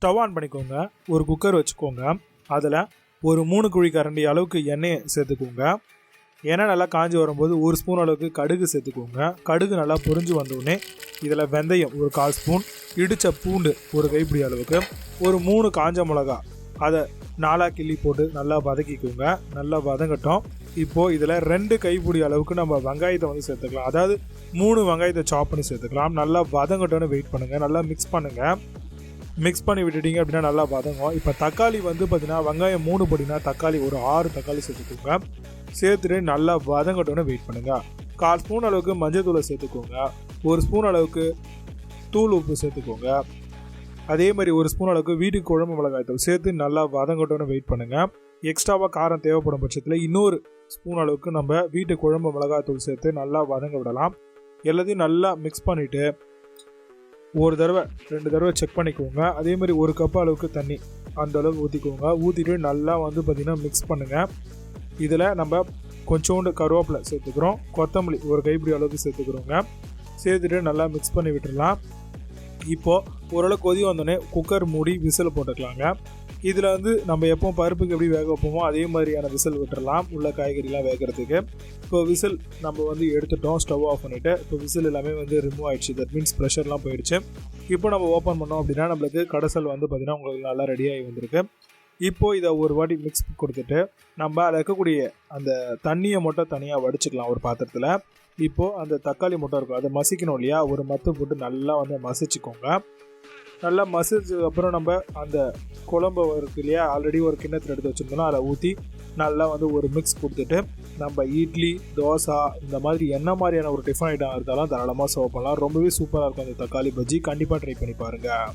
Stove on பண்ணிக்கோங்க. ஒரு cooker வச்சுக்கோங்க. அதில் ஒரு 3 குழி கரண்டி அளவுக்கு எண்ணெயை சேர்த்துக்கோங்க. எண்ணெய் நல்லா காஞ்சி வரும்போது 1 ஸ்பூன் அளவுக்கு கடுகு சேர்த்துக்கோங்க. கடுகு நல்லா பொரிஞ்சு வந்தோடனே இதில் வெந்தயம் ஒரு 1/4 ஸ்பூன், இடித்த பூண்டு ஒரு கைப்பிடி அளவுக்கு, ஒரு 3 காஞ்ச மிளகா அதை 4 கிள்ளி போட்டு நல்லா வதக்கிக்கோங்க. நல்லா வதங்கட்டும். இப்போது இதில் 2 கைப்பிடி அளவுக்கு நம்ம வெங்காயத்தை வந்து சேர்த்துக்கலாம். அதாவது 3 வெங்காயத்தை சாப் பண்ணி சேர்த்துக்கலாம். நல்லா வதங்கட்டோன்னு வெயிட் பண்ணுங்கள். நல்லா மிக்ஸ் பண்ணுங்கள். மிக்ஸ் பண்ணி விட்டுட்டிங்க அப்படின்னா நல்லா வதங்கும். இப்போ தக்காளி வந்து பார்த்தீங்கன்னா வெங்காயம் 3 போட்டிங்கன்னா தக்காளி ஒரு 6 தக்காளி சேர்த்துக்கோங்க. சேர்த்துட்டு நல்லா வதங்கட்டோன்னு வெயிட் பண்ணுங்கள். 1/4 ஸ்பூன் அளவுக்கு மஞ்சள் தூளை சேர்த்துக்கோங்க. 1 ஸ்பூன் அளவுக்கு தூள் உப்பு சேர்த்துக்கோங்க. அதே மாதிரி 1 ஸ்பூன் அளவுக்கு வீட்டுக்கு குழம்பு மிளகாய் தூள் சேர்த்து நல்லா வதங்கட்டோன்னு வெயிட் பண்ணுங்கள். எக்ஸ்ட்ராவாக காரம் தேவைப்படும் பட்சத்தில் இன்னொரு ஸ்பூன் அளவுக்கு நம்ம வீட்டு குழம்பு மிளகாய் தூள் சேர்த்து நல்லா வதங்க விடலாம். எல்லாத்தையும் நல்லா மிக்ஸ் பண்ணிவிட்டு ஒரு தடவை 2 தடவை செக் பண்ணிக்கோங்க. அதே மாதிரி 1 கப் அளவுக்கு தண்ணி அந்த அளவுக்கு ஊற்றிக்கோங்க. ஊற்றிட்டு நல்லா வந்து பார்த்திங்கன்னா மிக்ஸ் பண்ணுங்கள். இதில் நம்ம கொஞ்சோண்டு கருவேப்பிலை சேர்த்துக்கிறோம். கொத்தமல்லி ஒரு கைப்பிடி அளவுக்கு சேர்த்துக்கிறோங்க. சேர்த்துட்டு நல்லா மிக்ஸ் பண்ணி விட்டுடலாம். இப்போது ஓரளவு கொதி வந்தோடனே குக்கர் மூடி விசில் போட்டுக்கலாங்க. இதில் வந்து நம்ம எப்போ பருப்புக்கு எப்படி வேக வைப்போமோ அதே மாதிரியான விசில் விட்டுடலாம் உள்ள காய்கறிலாம் வேகிறதுக்கு. இப்போ விசில் நம்ம வந்து எடுத்துட்டோம். ஸ்டவ் ஆஃப் பண்ணிவிட்டு இப்போ விசில் எல்லாமே வந்து ரிமூவ் ஆகிடுச்சு. தட் மீன்ஸ் ப்ரெஷர்லாம் போயிடுச்சு. இப்போ நம்ம ஓப்பன் பண்ணோம் அப்படின்னா நம்மளுக்கு கடைசல் வந்து பார்த்திங்கன்னா உங்களுக்கு நல்லா ரெடியாகி வந்திருக்கு. இப்போது இதை ஒரு வாட்டி மிக்ஸ் கொடுத்துட்டு நம்ம அதில் இருக்கக்கூடிய அந்த தண்ணியை மட்டும் தனியாக வடிச்சிக்கலாம் ஒரு பாத்திரத்தில். இப்போது அந்த தக்காளி மட்டும் இருக்கும் அதை மசிக்கணும் இல்லையா, ஒரு மத்து போட்டு நல்லா வந்து மசிச்சுக்கோங்க. நல்லா மசிச்சதுக்கப்புறம் நம்ம அந்த குழம்பு இருக்கு இல்லையா, ஆல்ரெடி ஒரு கிண்ணத்தில் எடுத்து வச்சுருந்தோம்னா அதை ஊற்றி நல்லா வந்து ஒரு மிக்ஸ் கொடுத்துட்டு நம்ம இட்லி, தோசை இந்த மாதிரி என்ன மாதிரியான ஒரு டிஃபன் ஐட்டம் இருந்தாலும் தாராளமாக சர்வ் பண்ணலாம். ரொம்பவே சூப்பராக இருக்கும் அந்த தக்காளி பஜ்ஜி. கண்டிப்பாக ட்ரை பண்ணி பாருங்கள்.